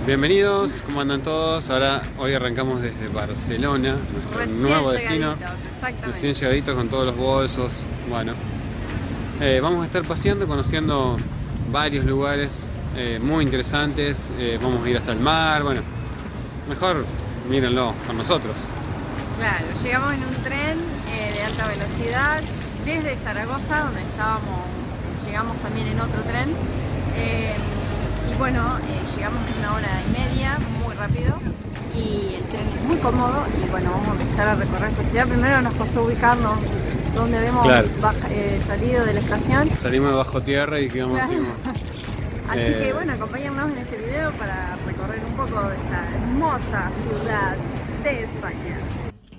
Bienvenidos, ¿cómo andan todos? Hoy arrancamos desde Barcelona, nuestro nuevo destino. Recién llegaditos con todos los bolsos. Bueno, vamos a estar paseando, conociendo varios lugares muy interesantes. Vamos a ir hasta el mar. Bueno, mejor mírenlo con nosotros. Claro, llegamos en un tren de alta velocidad desde Zaragoza, donde estábamos, llegamos también en otro tren. Y bueno, llegamos en 1 hora y media, muy rápido, y el tren es muy cómodo. Y bueno, vamos a empezar a recorrer esta ciudad. Primero nos costó ubicarnos donde habíamos salido de la estación. Salimos de bajo tierra y quedamos así. Así que bueno, acompáñennos en este video para recorrer un poco de esta hermosa ciudad de España.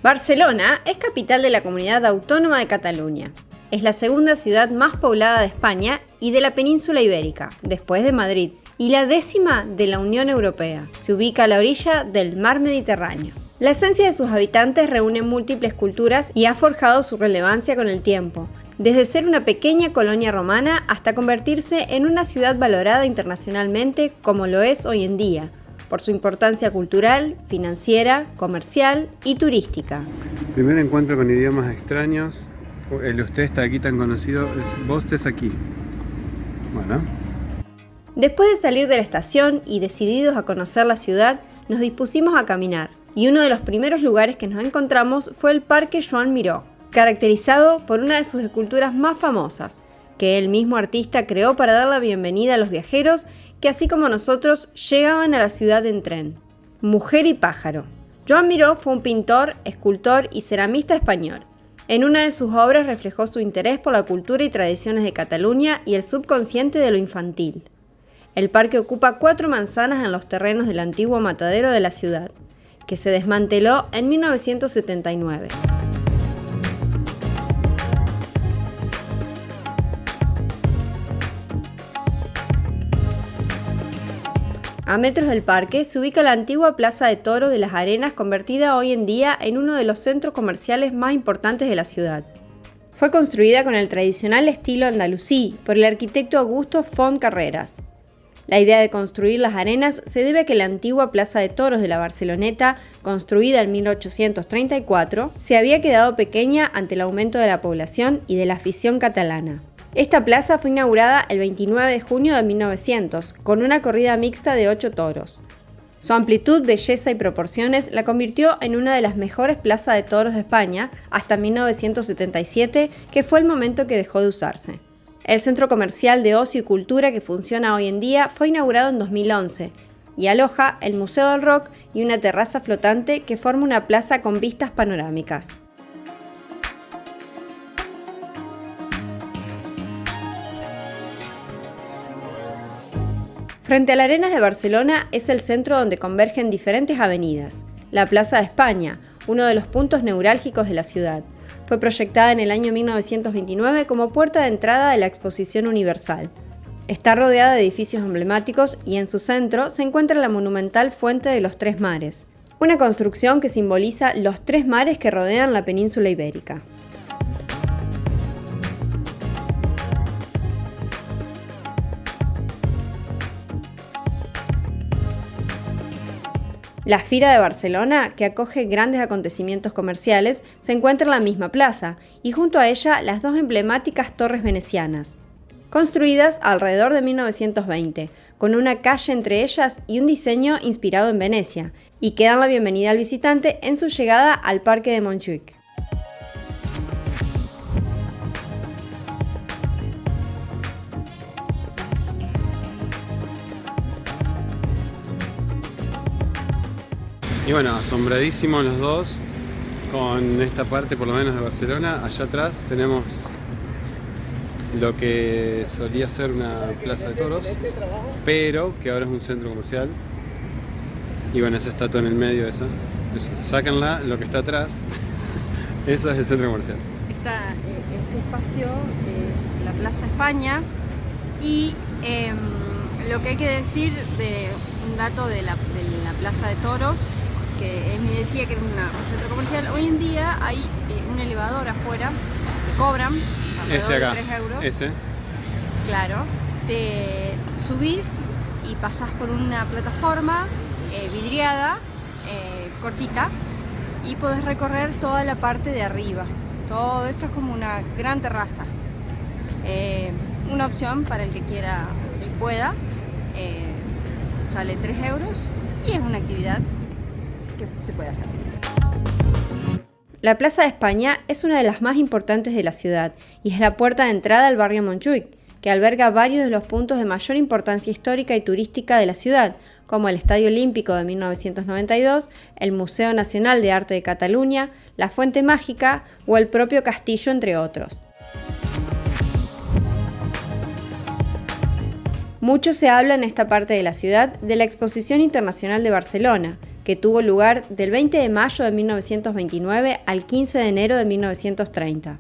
Barcelona es capital de la Comunidad Autónoma de Cataluña. Es la segunda ciudad más poblada de España y de la península ibérica, después de Madrid, y la 10ª de la Unión Europea. Se ubica a la orilla del mar Mediterráneo. La esencia de sus habitantes reúne múltiples culturas y ha forjado su relevancia con el tiempo, desde ser una pequeña colonia romana hasta convertirse en una ciudad valorada internacionalmente como lo es hoy en día, por su importancia cultural, financiera, comercial y turística. Primer encuentro con idiomas extraños. El usted está aquí tan conocido, vos estés aquí. Bueno. Después de salir de la estación y decididos a conocer la ciudad, nos dispusimos a caminar, y uno de los primeros lugares que nos encontramos fue el Parque Joan Miró, caracterizado por una de sus esculturas más famosas, que el mismo artista creó para dar la bienvenida a los viajeros que, así como nosotros, llegaban a la ciudad en tren. Mujer y pájaro. Joan Miró fue un pintor, escultor y ceramista español. En una de sus obras reflejó su interés por la cultura y tradiciones de Cataluña y el subconsciente de lo infantil. El parque ocupa 4 manzanas en los terrenos del antiguo matadero de la ciudad, que se desmanteló en 1979. A metros del parque se ubica la antigua Plaza de Toros de las Arenas, convertida hoy en día en uno de los centros comerciales más importantes de la ciudad. Fue construida con el tradicional estilo andalusí por el arquitecto Augusto Font Carreras. La idea de construir las arenas se debe a que la antigua Plaza de Toros de la Barceloneta, construida en 1834, se había quedado pequeña ante el aumento de la población y de la afición catalana. Esta plaza fue inaugurada el 29 de junio de 1900, con una corrida mixta de 8 toros. Su amplitud, belleza y proporciones la convirtió en una de las mejores plazas de toros de España hasta 1977, que fue el momento que dejó de usarse. El centro comercial de ocio y cultura que funciona hoy en día fue inaugurado en 2011 y aloja el Museo del Rock y una terraza flotante que forma una plaza con vistas panorámicas. Frente a las Arenas de Barcelona es el centro donde convergen diferentes avenidas. La Plaza de España, uno de los puntos neurálgicos de la ciudad, fue proyectada en el año 1929 como puerta de entrada de la Exposición Universal. Está rodeada de edificios emblemáticos y en su centro se encuentra la monumental Fuente de los Tres Mares, una construcción que simboliza los 3 mares que rodean la península ibérica. La Fira de Barcelona, que acoge grandes acontecimientos comerciales, se encuentra en la misma plaza y junto a ella las 2 emblemáticas torres venecianas, construidas alrededor de 1920, con una calle entre ellas y un diseño inspirado en Venecia, y que dan la bienvenida al visitante en su llegada al Parque de Montjuïc. Y bueno, asombradísimos los dos con esta parte, por lo menos de Barcelona. Allá atrás tenemos lo que solía ser una plaza de toros, pero que ahora es un centro comercial. Y bueno, esa estatua en el medio, esa. Sáquenla, lo que está atrás, eso es el centro comercial. Este espacio es la Plaza España y lo que hay que decir de un dato de la Plaza de Toros, que él me decía que era un centro comercial. Hoy en día hay un elevador afuera, te cobran alrededor de 3 euros. Ese. Claro, te subís y pasás por una plataforma vidriada, cortita, y podés recorrer toda la parte de arriba. Todo eso es como una gran terraza. Una opción para el que quiera y pueda. Sale 3 euros y es una actividad que se puede hacer. La Plaza de España es una de las más importantes de la ciudad y es la puerta de entrada al barrio Montjuïc, que alberga varios de los puntos de mayor importancia histórica y turística de la ciudad, como el Estadio Olímpico de 1992, el Museo Nacional de Arte de Cataluña, la Fuente Mágica o el propio castillo, entre otros. Mucho se habla en esta parte de la ciudad de la Exposición Internacional de Barcelona, que tuvo lugar del 20 de mayo de 1929 al 15 de enero de 1930.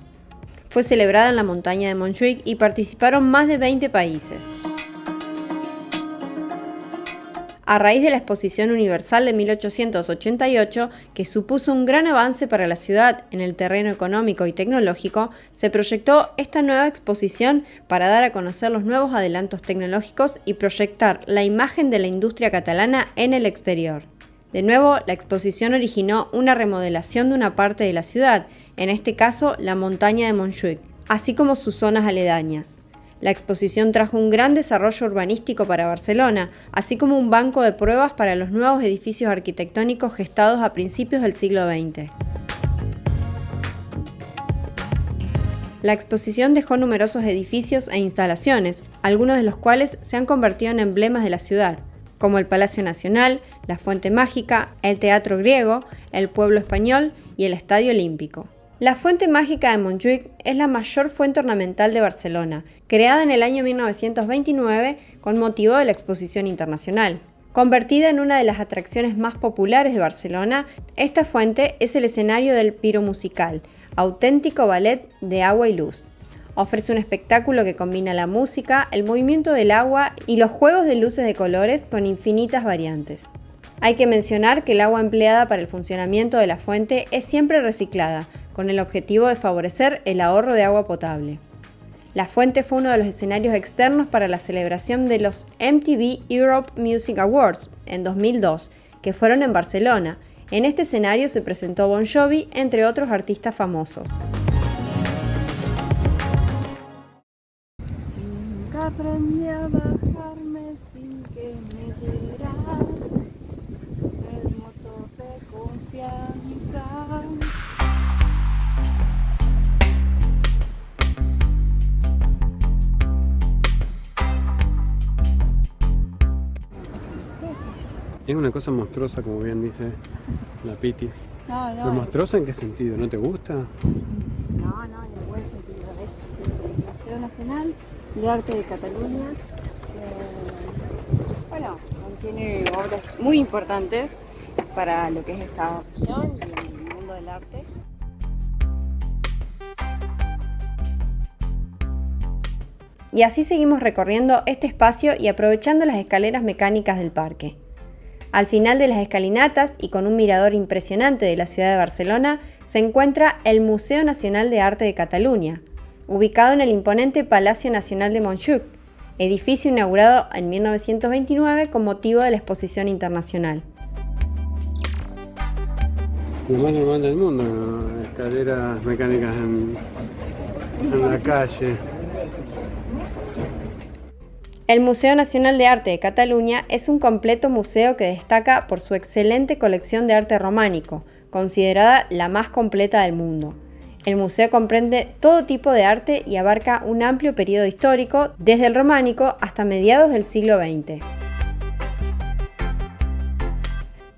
Fue celebrada en la montaña de Montjuïc y participaron más de 20 países. A raíz de la Exposición Universal de 1888, que supuso un gran avance para la ciudad en el terreno económico y tecnológico, se proyectó esta nueva exposición para dar a conocer los nuevos adelantos tecnológicos y proyectar la imagen de la industria catalana en el exterior. De nuevo, la exposición originó una remodelación de una parte de la ciudad, en este caso la montaña de Montjuïc, así como sus zonas aledañas. La exposición trajo un gran desarrollo urbanístico para Barcelona, así como un banco de pruebas para los nuevos edificios arquitectónicos gestados a principios del siglo XX. La exposición dejó numerosos edificios e instalaciones, algunos de los cuales se han convertido en emblemas de la ciudad, como el Palacio Nacional, la Fuente Mágica, el Teatro Griego, el Pueblo Español y el Estadio Olímpico. La Fuente Mágica de Montjuïc es la mayor fuente ornamental de Barcelona, creada en el año 1929 con motivo de la Exposición Internacional. Convertida en una de las atracciones más populares de Barcelona, esta fuente es el escenario del piromusical, auténtico ballet de agua y luz. Ofrece un espectáculo que combina la música, el movimiento del agua y los juegos de luces de colores con infinitas variantes. Hay que mencionar que el agua empleada para el funcionamiento de la fuente es siempre reciclada, con el objetivo de favorecer el ahorro de agua potable. La fuente fue uno de los escenarios externos para la celebración de los MTV Europe Music Awards en 2002, que fueron en Barcelona. En este escenario se presentó Bon Jovi, entre otros artistas famosos. Nunca aprendí a bajarme sin que me dieras el motor de confianza. Es una cosa monstruosa, como bien dice la Piti. No, ¿Pero monstruosa en qué sentido? ¿No te gusta? No, en el buen sentido. Es el Museo Nacional de Arte de Cataluña. Contiene obras muy importantes para lo que es esta región y el mundo del arte. Y así seguimos recorriendo este espacio y aprovechando las escaleras mecánicas del parque. Al final de las escalinatas y con un mirador impresionante de la ciudad de Barcelona, se encuentra el Museo Nacional de Arte de Cataluña, ubicado en el imponente Palacio Nacional de Montjuïc, edificio inaugurado en 1929 con motivo de la Exposición Internacional. Lo más normal del mundo, ¿no? Escaleras mecánicas en la calle. El Museo Nacional de Arte de Cataluña es un completo museo que destaca por su excelente colección de arte románico, considerada la más completa del mundo. El museo comprende todo tipo de arte y abarca un amplio periodo histórico, desde el románico hasta mediados del siglo XX.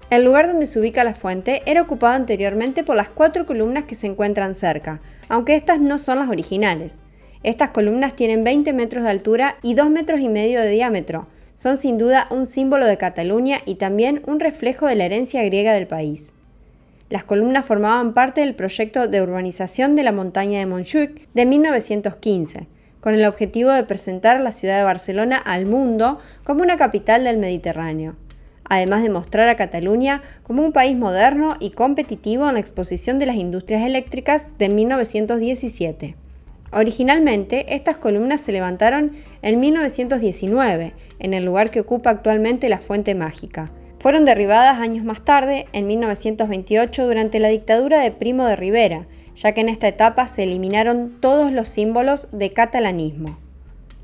El lugar donde se ubica la fuente era ocupado anteriormente por las 4 columnas que se encuentran cerca, aunque estas no son las originales. Estas columnas tienen 20 metros de altura y 2,5 metros de diámetro. Son sin duda un símbolo de Cataluña y también un reflejo de la herencia griega del país. Las columnas formaban parte del proyecto de urbanización de la montaña de Montjuïc de 1915, con el objetivo de presentar a la ciudad de Barcelona al mundo como una capital del Mediterráneo, además de mostrar a Cataluña como un país moderno y competitivo en la Exposición de las Industrias Eléctricas de 1917. Originalmente, estas columnas se levantaron en 1919, en el lugar que ocupa actualmente la Fuente Mágica. Fueron derribadas años más tarde, en 1928, durante la dictadura de Primo de Rivera, ya que en esta etapa se eliminaron todos los símbolos de catalanismo.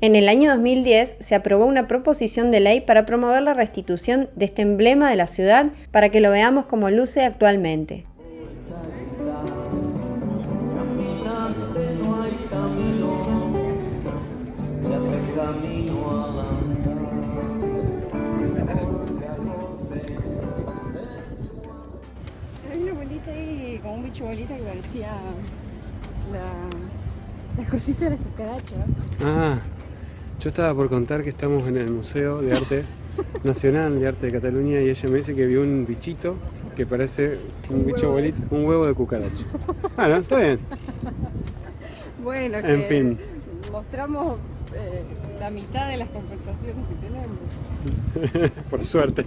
En el año 2010 se aprobó una proposición de ley para promover la restitución de este emblema de la ciudad para que lo veamos como luce actualmente. Hay una bolita ahí, como un bicho bolita que parecía la cosita de la cucaracha. Ah, yo estaba por contar que estamos en el Museo de Arte Nacional de Arte de Cataluña y ella me dice que vio un bichito que parece un bicho bolita, un huevo de cucaracha. Bueno, está bien. Bueno, En fin. mostramos la mitad de las conversaciones que tenemos. Por suerte.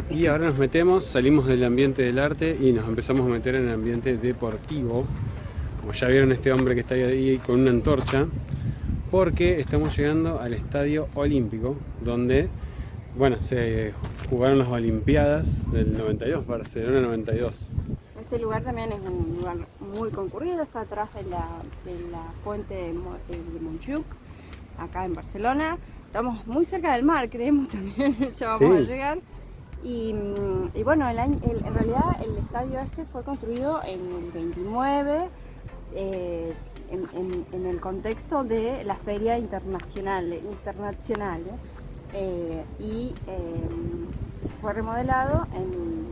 Y ahora nos metemos, salimos del ambiente del arte y nos empezamos a meter en el ambiente deportivo. Como ya vieron, este hombre que está ahí con una antorcha, porque estamos llegando al Estadio Olímpico, donde, bueno, se jugaron las Olimpiadas del 92, Barcelona 92. Este lugar también es un lugar muy concurrido, está atrás de la fuente de Montjuïc, acá en Barcelona. Estamos muy cerca del mar, creemos también, ya vamos a llegar. Y bueno, en realidad el estadio este fue construido en el 29, en el contexto de la Feria Internacional, y fue remodelado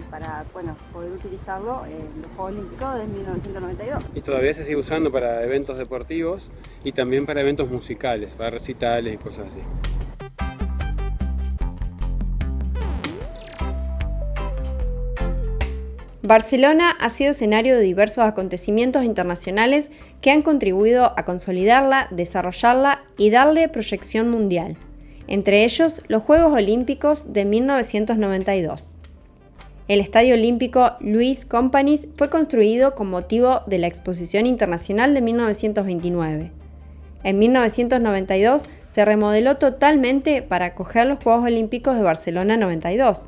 para poder utilizarlo en los Juegos Olímpicos de 1992. Y todavía se sigue usando para eventos deportivos y también para eventos musicales, para recitales y cosas así. Barcelona ha sido escenario de diversos acontecimientos internacionales que han contribuido a consolidarla, desarrollarla y darle proyección mundial. Entre ellos, los Juegos Olímpicos de 1992. El Estadio Olímpico Louis Companys fue construido con motivo de la Exposición Internacional de 1929. En 1992 se remodeló totalmente para acoger los Juegos Olímpicos de Barcelona 92.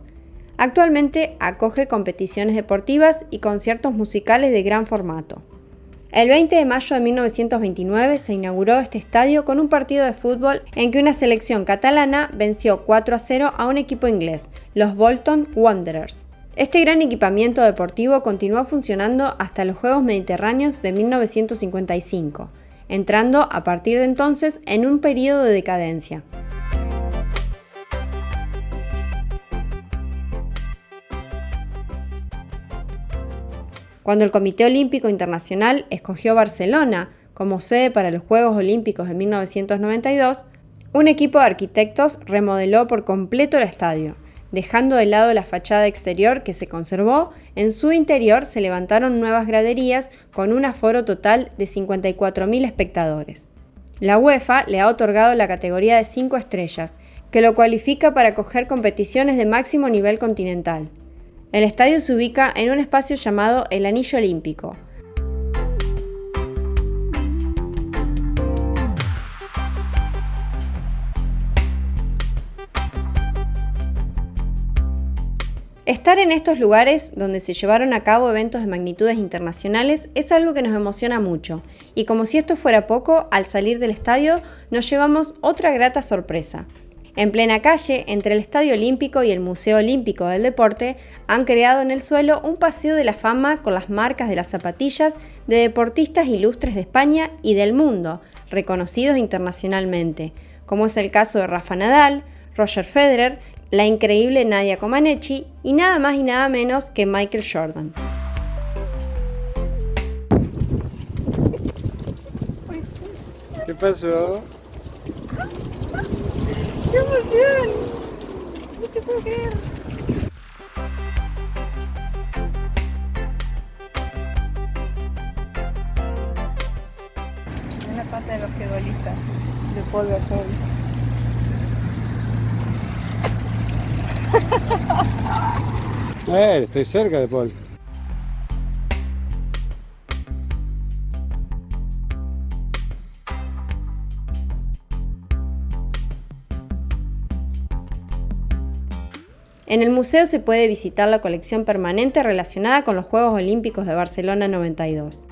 Actualmente acoge competiciones deportivas y conciertos musicales de gran formato. El 20 de mayo de 1929 se inauguró este estadio con un partido de fútbol en que una selección catalana venció 4-0 a un equipo inglés, los Bolton Wanderers. Este gran equipamiento deportivo continuó funcionando hasta los Juegos Mediterráneos de 1955, entrando a partir de entonces en un periodo de decadencia. Cuando el Comité Olímpico Internacional escogió Barcelona como sede para los Juegos Olímpicos de 1992, un equipo de arquitectos remodeló por completo el estadio, dejando de lado la fachada exterior que se conservó. En su interior se levantaron nuevas graderías con un aforo total de 54.000 espectadores. La UEFA le ha otorgado la categoría de 5 estrellas, que lo cualifica para acoger competiciones de máximo nivel continental. El estadio se ubica en un espacio llamado el Anillo Olímpico. Estar en estos lugares donde se llevaron a cabo eventos de magnitudes internacionales es algo que nos emociona mucho, y como si esto fuera poco, al salir del estadio nos llevamos otra grata sorpresa. En plena calle, entre el Estadio Olímpico y el Museo Olímpico del Deporte, han creado en el suelo un paseo de la fama con las marcas de las zapatillas de deportistas ilustres de España y del mundo, reconocidos internacionalmente, como es el caso de Rafa Nadal, Roger Federer, la increíble Nadia Comaneci y nada más y nada menos que Michael Jordan. ¿Qué pasó? ¡Qué emoción! No te puedo creer. Una pata de basquetbolistas de Paul Gasol. Estoy cerca de Paul. En el museo se puede visitar la colección permanente relacionada con los Juegos Olímpicos de Barcelona 92.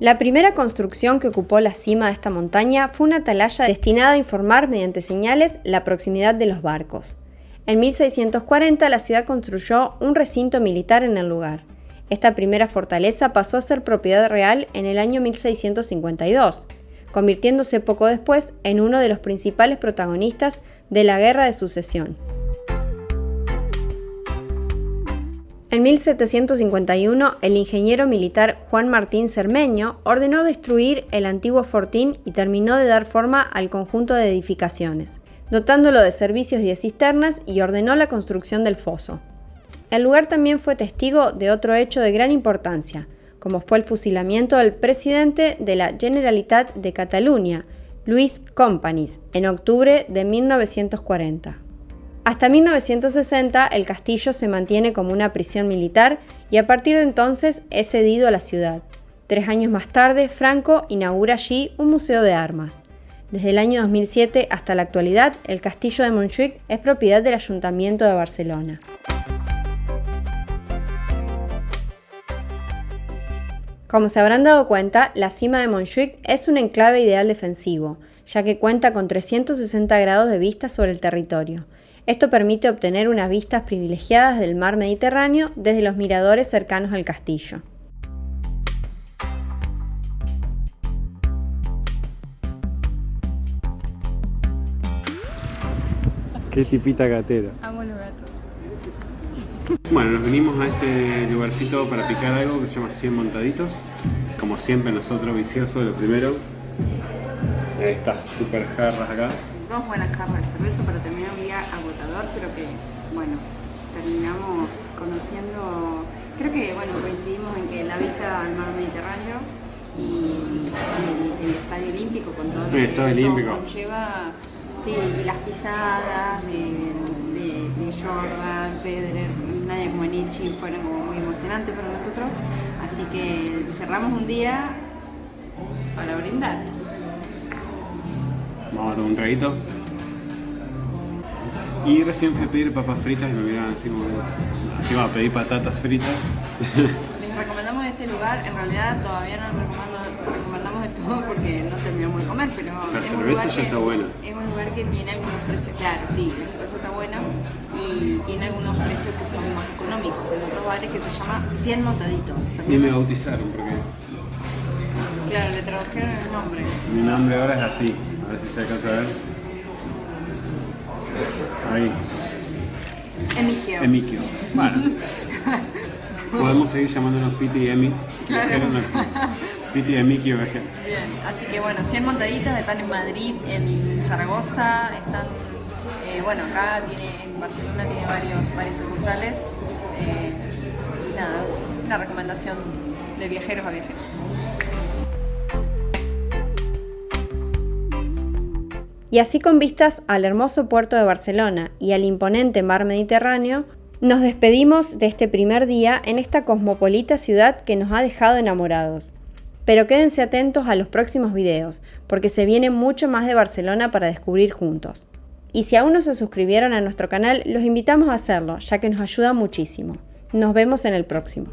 La primera construcción que ocupó la cima de esta montaña fue una atalaya destinada a informar mediante señales la proximidad de los barcos. En 1640 la ciudad construyó un recinto militar en el lugar. Esta primera fortaleza pasó a ser propiedad real en el año 1652. Convirtiéndose poco después en uno de los principales protagonistas de la Guerra de Sucesión. En 1751, el ingeniero militar Juan Martín Cermeño ordenó destruir el antiguo fortín y terminó de dar forma al conjunto de edificaciones, dotándolo de servicios y de cisternas, y ordenó la construcción del foso. El lugar también fue testigo de otro hecho de gran importancia, como fue el fusilamiento del presidente de la Generalitat de Cataluña, Lluís Companys, en octubre de 1940. Hasta 1960 el castillo se mantiene como una prisión militar y a partir de entonces es cedido a la ciudad. 3 años más tarde, Franco inaugura allí un museo de armas. Desde el año 2007 hasta la actualidad, el castillo de Montjuïc es propiedad del Ayuntamiento de Barcelona. Como se habrán dado cuenta, la cima de Montjuïc es un enclave ideal defensivo, ya que cuenta con 360 grados de vista sobre el territorio. Esto permite obtener unas vistas privilegiadas del mar Mediterráneo desde los miradores cercanos al castillo. Qué tipita gatera. Amo los gatos. Bueno, nos venimos a este lugarcito para picar algo que se llama 100 montaditos. Como siempre nosotros viciosos, lo primero. Estas super jarras acá. 2 buenas jarras de cerveza para terminar un día agotador, pero que, bueno, terminamos conociendo. Creo que, bueno, coincidimos en que la vista al mar Mediterráneo y el Estadio Olímpico con todo lo que eso conlleva, sí, y las pisadas de Jordan, Federer, Nadia Comaneci fueron como muy emocionantes para nosotros, así que cerramos un día para brindar. Vamos a tomar un traguito. Y recién fui a pedir papas fritas y me miraban así como que iba a pedir patatas fritas. Les recomendamos este lugar, en realidad todavía no recomendamos de todo porque no terminamos de comer, pero la cerveza ya está buena. Es un lugar que tiene algunos precios, claro, sí, la cerveza está buena y tiene algunos precios que son más económicos en otros bares, que se llama 100 montaditos. Y me bautizaron porque... Claro, le tradujeron el nombre. Mi nombre ahora es así, a ver si se alcanza a ver. Ahí. Emikio. Bueno. Podemos seguir llamándonos Piti y Emi. Claro. Piti y Emikio. Bien, así que bueno, 100 montaditas, están en Madrid, en Zaragoza, están, bueno, acá en Barcelona tiene varios sucursales. Nada, una recomendación de viajeros a viajeros. Y así, con vistas al hermoso puerto de Barcelona y al imponente mar Mediterráneo, nos despedimos de este primer día en esta cosmopolita ciudad que nos ha dejado enamorados. Pero quédense atentos a los próximos videos, porque se viene mucho más de Barcelona para descubrir juntos. Y si aún no se suscribieron a nuestro canal, los invitamos a hacerlo, ya que nos ayuda muchísimo. Nos vemos en el próximo.